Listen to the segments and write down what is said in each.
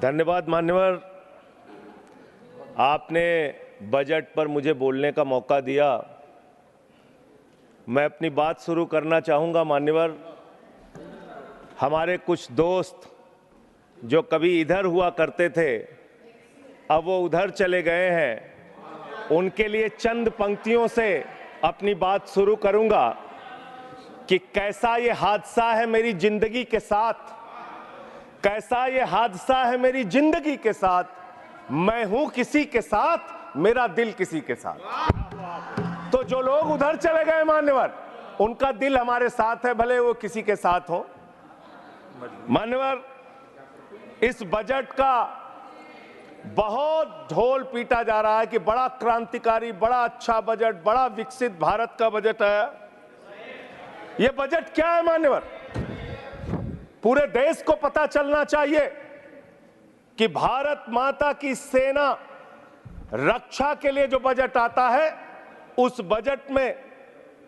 धन्यवाद मान्यवर, आपने बजट पर मुझे बोलने का मौका दिया। मैं अपनी बात शुरू करना चाहूँगा। मान्यवर, हमारे कुछ दोस्त जो कभी इधर हुआ करते थे, अब वो उधर चले गए हैं। उनके लिए चंद पंक्तियों से अपनी बात शुरू करूँगा कि कैसा ये हादसा है मेरी जिंदगी के साथ, कैसा ये हादसा है मेरी जिंदगी के साथ, मैं हूं किसी के साथ, मेरा दिल किसी के साथ। तो जो लोग उधर चले गए मान्यवर, उनका दिल हमारे साथ है, भले वो किसी के साथ हो। मान्यवर, इस बजट का बहुत ढोल पीटा जा रहा है कि बड़ा क्रांतिकारी, बड़ा अच्छा बजट, बड़ा विकसित भारत का बजट है। ये बजट क्या है मान्यवर? पूरे देश को पता चलना चाहिए कि भारत माता की सेना रक्षा के लिए जो बजट आता है, उस बजट में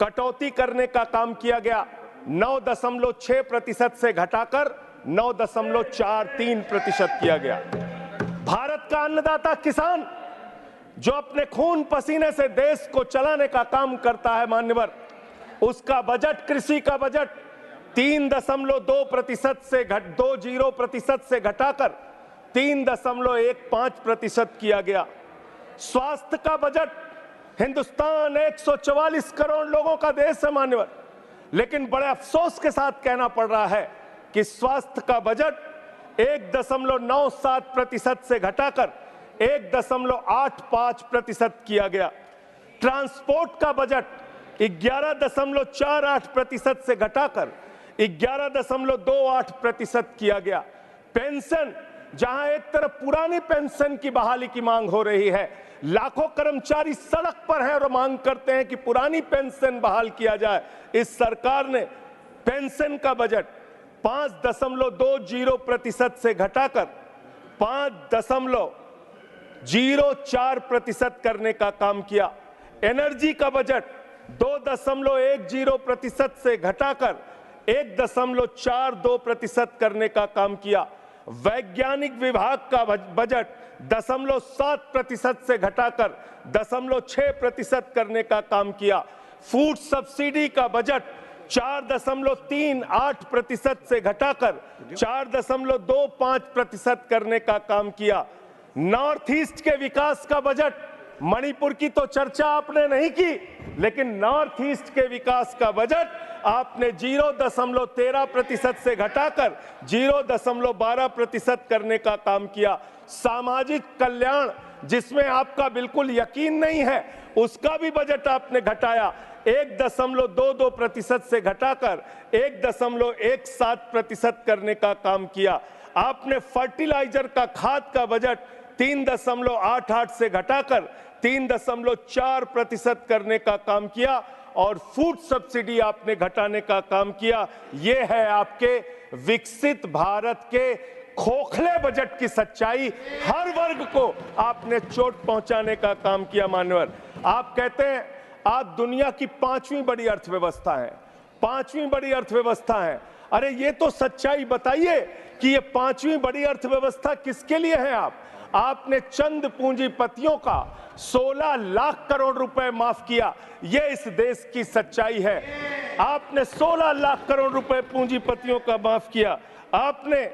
कटौती करने का काम किया गया। 9.6% से घटाकर 9.43% किया गया। भारत का अन्नदाता किसान जो अपने खून पसीने से देश को चलाने का काम करता है मान्यवर, उसका बजट, कृषि का बजट 3.2% से 20% से घटाकर 3.15% किया गया। स्वास्थ्य का बजट, हिंदुस्तान 144 करोड़ लोगों का देश है मान्यवर, लेकिन बड़े अफसोस के साथ कहना पड़ रहा है कि स्वास्थ्य का बजट 1.97% से घटाकर 1.85% किया गया। ट्रांसपोर्ट का बजट 11.48% से घटाकर 11.28% किया गया। पेंशन, जहां एक तरफ पुरानी पेंशन की बहाली की मांग हो रही है, लाखों कर्मचारी सड़क पर हैं और मांग करते हैं कि पुरानी पेंशन बहाल किया जाए, इस सरकार ने पेंशन का बजट 5.20% से घटाकर 5.04% करने का काम किया। एनर्जी का बजट 2.10% से घटाकर 1.42% करने का काम किया। वैज्ञानिक विभाग का बजट 0.7% से घटाकर 0.6% करने का काम किया। फूड सब्सिडी का बजट 4.38% से घटाकर 4.25% करने का काम किया। नॉर्थ ईस्ट के विकास का बजट, मणिपुर की तो चर्चा आपने नहीं की, लेकिन नॉर्थ ईस्ट के विकास का बजट आपने 0.13% से घटाकर 0.12% करने का काम किया। सामाजिक कल्याण, जिसमें आपका बिल्कुल यकीन नहीं है, उसका भी बजट आपने घटाया। 1.22% से घटाकर 1.17% करने का काम किया। आपने फर्टिलाइजर का, खाद का बजट 3.88 से घटाकर 3.4% करने का काम किया और फूड सब्सिडी आपने घटाने का काम किया। यह है आपके विकसित भारत के खोखले बजट की सच्चाई। हर वर्ग को आपने चोट पहुंचाने का काम किया मान्यवर। आप कहते हैं आप दुनिया की 5वीं बड़ी अर्थव्यवस्था है, 5वीं बड़ी अर्थव्यवस्था है। अरे ये तो सच्चाई बताइए कि ये 5वीं बड़ी अर्थव्यवस्था किसके लिए है? आपने चंद पूंजीपतियों का 16 लाख करोड़ रुपए माफ किया। ये इस देश की सच्चाई है। आपने 16 लाख करोड़ रुपए पूंजीपतियों का माफ किया। आपने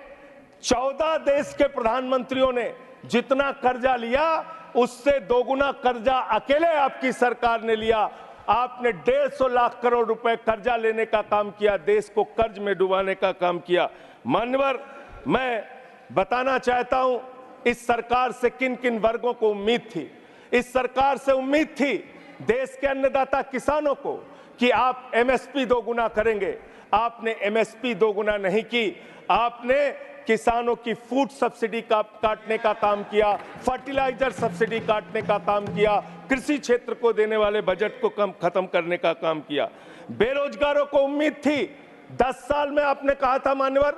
14 देश के प्रधानमंत्रियों ने जितना कर्जा लिया, उससे दोगुना कर्जा अकेले आपकी सरकार ने लिया। आपने 150 लाख करोड़ रुपए कर्जा लेने का काम किया, देश को कर्ज में डुबाने का काम किया। मान्यवर, मैं बताना चाहता हूं इस सरकार से किन किन वर्गों को उम्मीद थी। इस सरकार से उम्मीद थी देश के अन्नदाता किसानों को कि आप एमएसपी दोगुना करेंगे। आपने एमएसपी दोगुना नहीं की, आपने किसानों की फूड सब्सिडी का काटने का काम किया, फर्टिलाइजर सब्सिडी काटने का काम किया, कृषि क्षेत्र को देने वाले बजट को खत्म करने का काम किया। बेरोजगारों को उम्मीद थी, 10 साल में आपने कहा था मान्यवर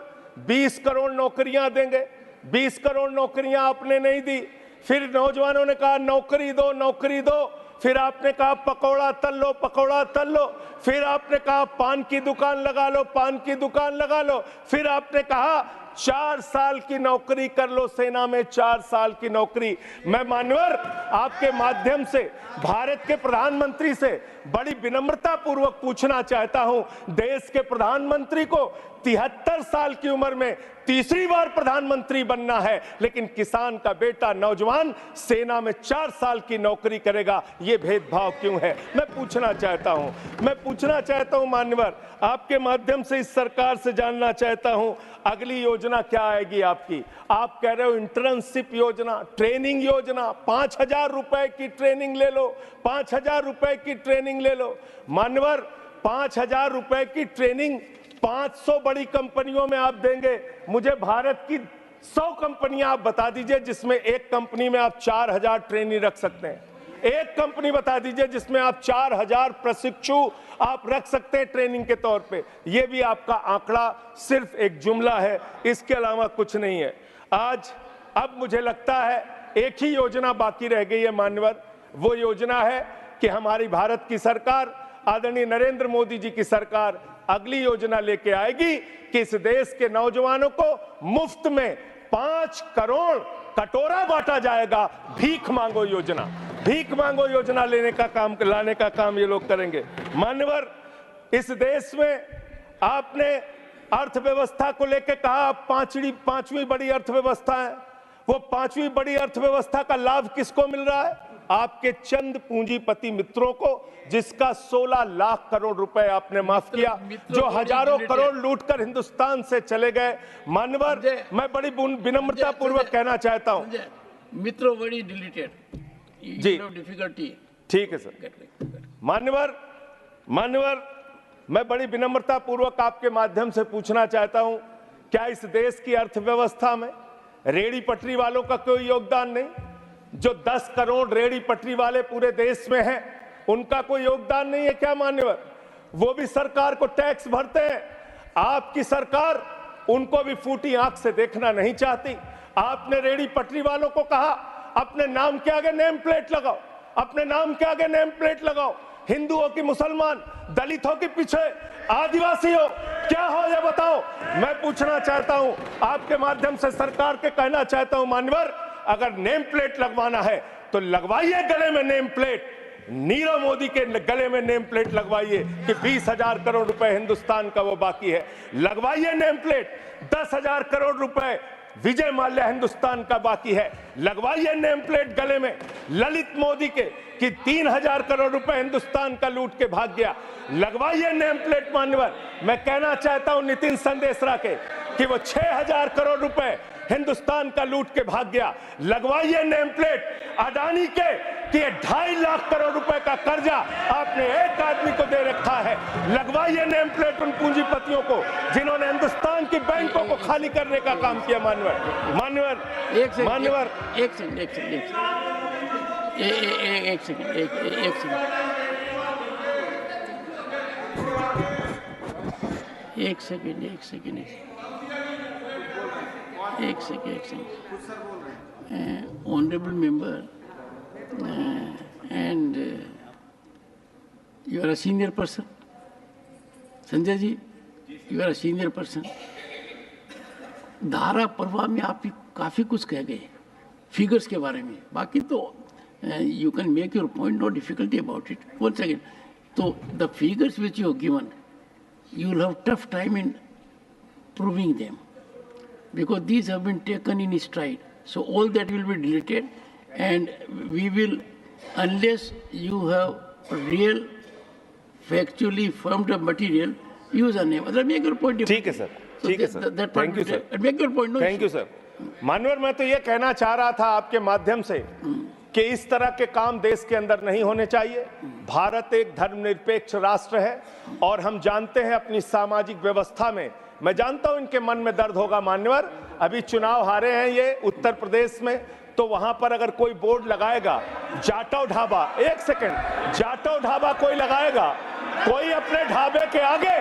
20 करोड़ नौकरियां देंगे, 20 करोड़ नौकरियां आपने नहीं दी। फिर नौजवानों ने कहा नौकरी दो, नौकरी दो। फिर आपने कहा पकौड़ा तल लो, पकौड़ा तल लो। फिर आपने कहा पान की दुकान लगा लो, पान की दुकान लगा लो। फिर आपने कहा 4 साल की नौकरी कर लो सेना में, 4 साल की नौकरी। मैं मान्यवर आपके माध्यम से भारत के प्रधानमंत्री से बड़ी विनम्रता पूर्वक पूछना चाहता हूं, देश के प्रधानमंत्री को 73 साल की उम्र में तीसरी बार प्रधानमंत्री बनना है, लेकिन किसान का बेटा नौजवान सेना में 4 साल की नौकरी करेगा, ये भेदभाव क्यों है? मैं पूछना चाहता हूं मान्यवर, आपके माध्यम से इस सरकार से जानना चाहता हूं, अगली योजना क्या आएगी आपकी? आप कह रहे हो इंटर्नशिप योजना, ट्रेनिंग योजना, 5,000 रुपए की ट्रेनिंग ले लो, 5,000 रुपए की ट्रेनिंग ले लो। मान्यवर 5,000 रुपए की ट्रेनिंग 500 बड़ी कंपनियों में आप देंगे, मुझे भारत की 100 कंपनियां आप बता दीजिए जिसमें एक कंपनी में आप 4,000 ट्रेनी रख सकते हैं। एक कंपनी बता दीजिए जिसमें आप 4,000 प्रशिक्षु आप रख सकते हैं ट्रेनिंग के तौर पे। ये भी आपका आंकड़ा सिर्फ एक जुमला है, इसके अलावा कुछ नहीं है। आज अब मुझे लगता है एक ही योजना बाकी रह गई है मान्यवर, वो योजना है कि हमारी भारत की सरकार, आदरणीय नरेंद्र मोदी जी की सरकार अगली योजना लेके आएगी कि इस देश के नौजवानों को मुफ्त में 5 करोड़ कटोरा बांटा जाएगा। भीख मांगो योजना, भीख मांगो योजना लाने का काम ये लोग करेंगे। मान्यवर इस देश में आपने अर्थव्यवस्था को लेकर कहा पांचवी बड़ी अर्थव्यवस्था है, वो 5वीं बड़ी अर्थव्यवस्था का लाभ किसको मिल रहा है? आपके चंद पूंजीपति मित्रों को, जिसका 16 लाख करोड़ रुपए आपने माफ किया, जो हजारों करोड़ लूटकर हिंदुस्तान से चले गए। मान्यवर मैं बड़ी विनम्रता पूर्वक कहना चाहता हूं, मित्रों बड़ी डिलीटेड जी, डिफिकल्टी। ठीक है सर। मान्यवर मैं बड़ी विनम्रता पूर्वक आपके माध्यम से पूछना चाहता हूं, क्या इस देश की अर्थव्यवस्था में रेहड़ी पटरी वालों का कोई योगदान नहीं? जो 10 करोड़ रेहड़ी पटरी वाले पूरे देश में हैं, उनका कोई योगदान नहीं है क्या मान्यवर? वो भी सरकार को टैक्स भरते हैं। आपकी सरकार उनको भी फूटी आंख से देखना नहीं चाहती। आपने रेहड़ी पटरी वालों को कहा अपने नाम के आगे नेम प्लेट लगाओ, अपने नाम के आगे नेम प्लेट लगाओ। हिंदू हो कि मुसलमान, दलित हो कि पीछे, आदिवासी हो, क्या हो ये बताओ। मैं पूछना चाहता हूं आपके माध्यम से सरकार के कहना चाहता हूं मान्यवर, अगर नेम प्लेट लगवाना है तो लगवाइए गले में नेम प्लेट, नीरव मोदी के गले में नेम प्लेट लगवाइए कि 20,000 करोड़ रुपए हिंदुस्तान का वो बाकी है। लगवाइए नेम प्लेट 10,000 करोड़ रुपए विजय माल्या हिंदुस्तान का बाकी है। लगवाइए नेम प्लेट गले में ललित मोदी के कि 3,000 करोड़ रुपए हिंदुस्तान का लूट के भाग गया। लगवाइए नेम प्लेट मान्यवर। मैं कहना चाहता हूं नितिन संदेशरा के कि वो 6,000 करोड़ रुपए हिंदुस्तान का लूट के भाग गया। लगवाइए नेम प्लेट अडानी के कि 2.5 लाख करोड़ रुपए का कर्जा आपने एक आदमी को दे रखा है। लगवाइए नेम प्लेट उन पूंजीपतियों को जिन्होंने हिंदुस्तान की बैंकों को खाली करने का काम किया। मान्यवर एक second honorable member and you are a senior person, Sanjay ji, you are a senior person। धारा प्रवाह में आप काफी कुछ कह गए फिगर्स के बारे में, बाकी तो you can make your point, no difficulty about it। One second, so the figures which you have given, you will have tough time in proving them, because these have been taken in stride. So all that will be deleted, and we will, unless you have real, factually firmed up material, use a name. Make your point. ठीक है sir, ठीक है sir, thank you sir, make your point. Thank you sir. मानवर मैं तो ये कहना चाह रहा था आपके माध्यम से कि इस तरह के काम देश के अंदर नहीं होने चाहिए। भारत एक धर्मनिरपेक्ष राष्ट्र है और हम जानते हैं अपनी सामाजिक व्यवस्था में, मैं जानता हूं इनके मन में दर्द होगा मान्यवर, अभी चुनाव हारे हैं ये उत्तर प्रदेश में, तो वहां पर अगर कोई बोर्ड लगाएगा जाटव ढाबा, एक सेकंड, जाटव ढाबा कोई लगाएगा, कोई अपने ढाबे के आगे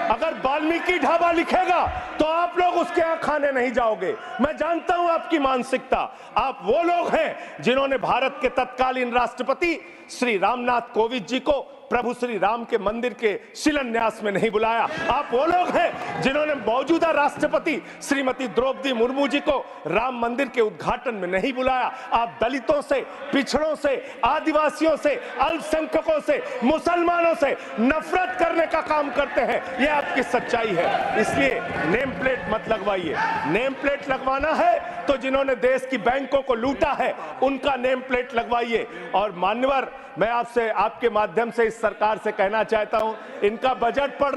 अगर वाल्मीकि ढाबा लिखेगा तो आप लोग उसके यहां खाने नहीं जाओगे। मैं जानता हूं आपकी मानसिकता। आप वो लोग हैं जिन्होंने भारत के तत्कालीन राष्ट्रपति श्री रामनाथ कोविंद जी को प्रभु श्री राम के मंदिर के शिलान्यास में नहीं बुलाया। आप वो लोग हैं जिन्होंने मौजूदा राष्ट्रपति श्रीमती द्रौपदी मुर्मू जी को राम मंदिर के उद्घाटन में नहीं बुलाया। आप दलितों से, पिछड़ों से, आदिवासियों से, अल्पसंख्यकों से, मुसलमानों से नफरत करने का काम करते हैं। यह आपकी सच्चाई है। इसलिए नेम प्लेट मत लगवाइए। नेम प्लेट लगवाना है तो जिन्होंने देश की बैंकों को लूटा है उनका नेम प्लेट लगवाइए। और मान्यवर, मैं आपसे, आपके माध्यम से इस सरकार से कहना चाहता हूं, इनका बजट पढ़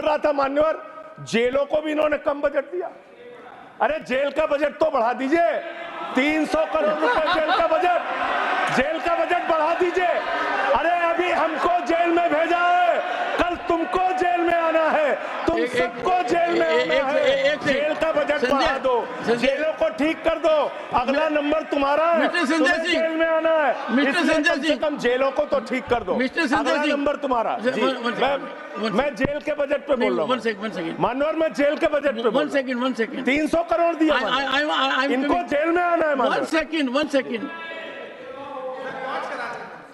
रहा था मान्यवर, जेलों को भी इन्होंने कम बजट दिया। अरे जेल का बजट तो बढ़ा दीजिए, 300 करोड़ रुपए जेल का बजट बढ़ा दीजिए। अरे अभी हमको जेल में भेजा है, कल तुमको जेल में आना है, तुम सबको जेल में आना है। जेल का बजट बढ़ा दो, जेलों को ठीक कर दो, अगला नंबर तुम्हारा है, तुम्हें जेल में आना है। इसलिए कम से कम जेलों को तो ठीक कर दो, अगला नंबर तुम्हारा। मैं जेल के बजट पे बोल रहा हूँ मानवर, मैं जेल के बजट पे बोल रहा हूँ। 300 करोड़ दिया, इनको जेल में आना है। वन सेकेंड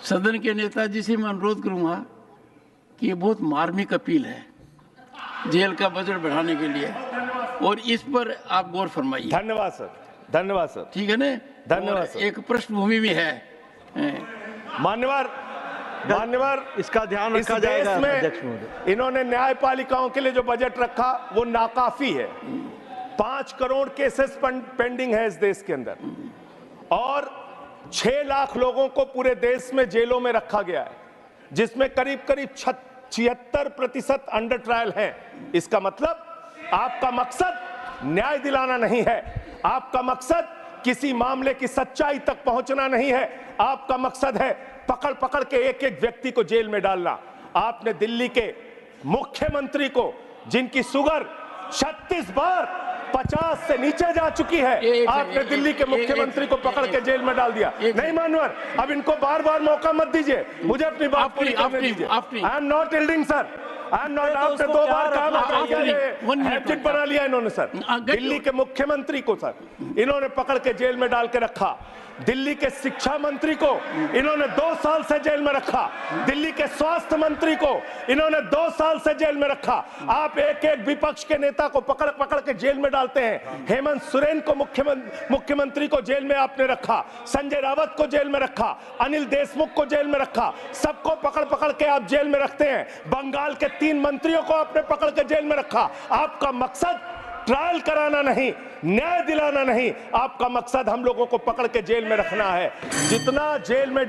सदन के नेताजी से मैं अनुरोध करूंगा कि ये बहुत मार्मिक अपील है जेल का बजट बढ़ाने के लिए, और इस पर आप गौर फरमाइए। धन्यवाद सर। ठीक है ना, धन्यवाद सर। एक पृष्ठभूमि भी है मान्यवर, इसका ध्यान रखा जाएगा। अध्यक्ष महोदय, इन्होंने न्यायपालिकाओं के लिए जो बजट रखा वो नाकाफी है। 5 करोड़ केसेस पेंडिंग है इस देश के अंदर, और 6 लाख लोगों को पूरे देश में जेलों में रखा गया है, जिसमें करीब 76% अंडर ट्रायल हैं। इसका मतलब आपका मकसद न्याय दिलाना नहीं है, आपका मकसद किसी मामले की सच्चाई तक पहुंचना नहीं है, आपका मकसद है पकड़ पकड़ के एक एक व्यक्ति को जेल में डालना। आपने दिल्ली के मुख्यमंत्री को, जिनकी शुगर 36 बार 50 से नीचे जा चुकी है, आपने दिल्ली के मुख्यमंत्री को पकड़ के जेल में डाल दिया। नहीं मानवर, अब इनको बार बार मौका मत दीजिए, मुझे अपनी बात पूरी करने दीजिए। I am not yielding sir, I am not. आपने 2 बार कहा, हैबिट बना लिया इन्होंने सर। दिल्ली के मुख्यमंत्री को सर इन्होंने पकड़ के जेल में डाल के रखा, दिल्ली के शिक्षा मंत्री को इन्होंने 2 साल से जेल में रखा, दिल्ली के स्वास्थ्य मंत्री को इन्होंने 2 साल से जेल में रखा। आप एक एक विपक्ष के नेता को पकड़ पकड़ के जेल में डालते हैं। हेमंत सोरेन को मुख्यमंत्री को जेल में आपने रखा, संजय रावत को जेल में रखा, अनिल देशमुख को जेल में रखा, सबको पकड़ पकड़ के आप जेल में रखते हैं। बंगाल के 3 मंत्रियों को आपने पकड़ के जेल में रखा। आपका मकसद ट्रायल कराना नहीं, न्याय दिलाना नहीं, आपका मकसद हम लोगों को पकड़ के जेल में रखना है। जितना जेल में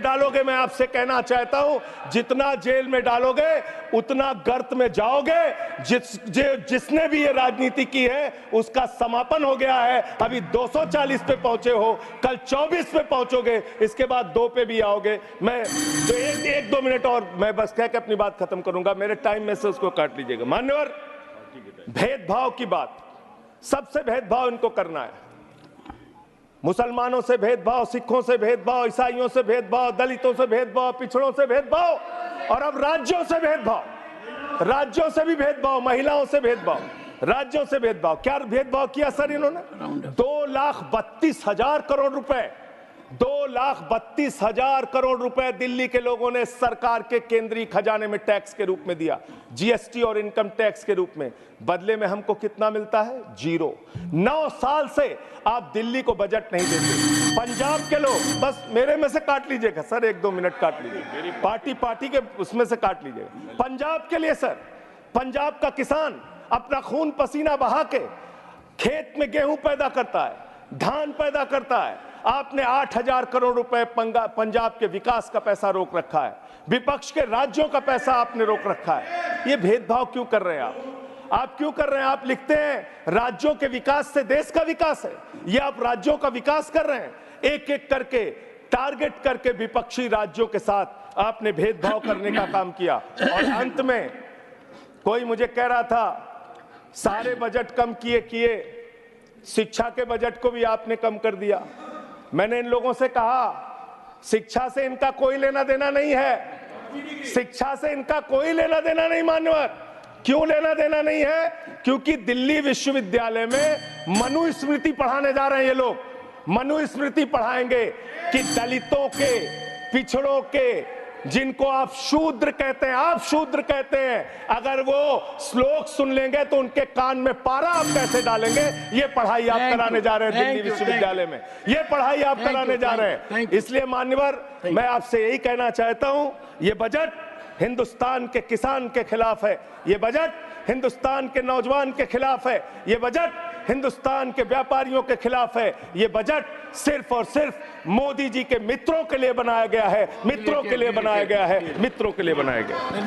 डालोगे, मैं आपसे कहना चाहता हूं, जितना जेल में डालोगे उतना गर्त में जाओगे। जिसने भी ये राजनीति की है उसका समापन हो गया है। अभी 240 पे पहुंचे हो, कल 24 पे पहुंचोगे, इसके बाद 2 पे भी आओगे। मैं तो 1-2 मिनट और मैं बस कह के अपनी बात खत्म करूंगा, मेरे टाइम में से उसको काट लीजिएगा। मान्यवर, भेदभाव की बात, सबसे भेदभाव इनको करना है। मुसलमानों से भेदभाव, सिखों से भेदभाव, ईसाइयों से भेदभाव, दलितों से भेदभाव, पिछड़ों से भेदभाव, और अब राज्यों से भेदभाव, राज्यों से भी भेदभाव, महिलाओं से भेदभाव, राज्यों से भेदभाव। क्या भेदभाव किया सर इन्होंने? 2,32,000 करोड़ रुपए, 2,32,000 करोड़ रुपए दिल्ली के लोगों ने सरकार के केंद्रीय खजाने में टैक्स के रूप में दिया, जीएसटी और इनकम टैक्स के रूप में। बदले में हमको कितना मिलता है? 0। 9 साल से आप दिल्ली को बजट नहीं देते। पंजाब के लोग, बस मेरे में से काट लीजिएगा सर, 1-2 मिनट काट लीजिएगा, पार्टी के उसमें से काट लीजिएगा। पंजाब के लिए सर, पंजाब का किसान अपना खून पसीना बहा के खेत में गेहूं पैदा करता है, धान पैदा करता है। आपने 8,000 करोड़ रुपए पंजाब के विकास का पैसा रोक रखा है, विपक्ष के राज्यों का पैसा आपने रोक रखा है। ये भेदभाव क्यों कर रहे हैं आप क्यों कर रहे हैं? आप लिखते हैं राज्यों के विकास से देश का विकास है, ये आप राज्यों का विकास कर रहे हैं। एक एक करके टारगेट करके विपक्षी राज्यों के साथ आपने भेदभाव करने का काम किया। और अंत में कोई मुझे कह रहा था सारे बजट कम किए, शिक्षा के बजट को भी आपने कम कर दिया। मैंने इन लोगों से कहा शिक्षा से इनका कोई लेना देना नहीं है, शिक्षा से इनका कोई लेना देना नहीं। मान्यवर, क्यों लेना देना नहीं है? क्योंकि दिल्ली विश्वविद्यालय में मनुस्मृति पढ़ाने जा रहे हैं ये लोग। मनुस्मृति पढ़ाएंगे कि दलितों के पिछड़ों के, जिनको आप शूद्र कहते हैं, आप शूद्र कहते हैं, अगर वो श्लोक सुन लेंगे तो उनके कान में पारा आप कैसे डालेंगे? ये पढ़ाई आप कराने जा रहे हैं दिल्ली विश्वविद्यालय में, ये पढ़ाई आप कराने जा रहे हैं। इसलिए मान्यवर, मैं आपसे यही कहना चाहता हूं, ये बजट हिंदुस्तान के किसान के खिलाफ है, ये बजट हिंदुस्तान के नौजवान के खिलाफ है, ये बजट हिंदुस्तान के व्यापारियों के खिलाफ है, ये बजट सिर्फ और सिर्फ मोदी जी के मित्रों के लिए बनाया गया है, मित्रों के लिए बनाया गया है, मित्रों के लिए बनाया गया है।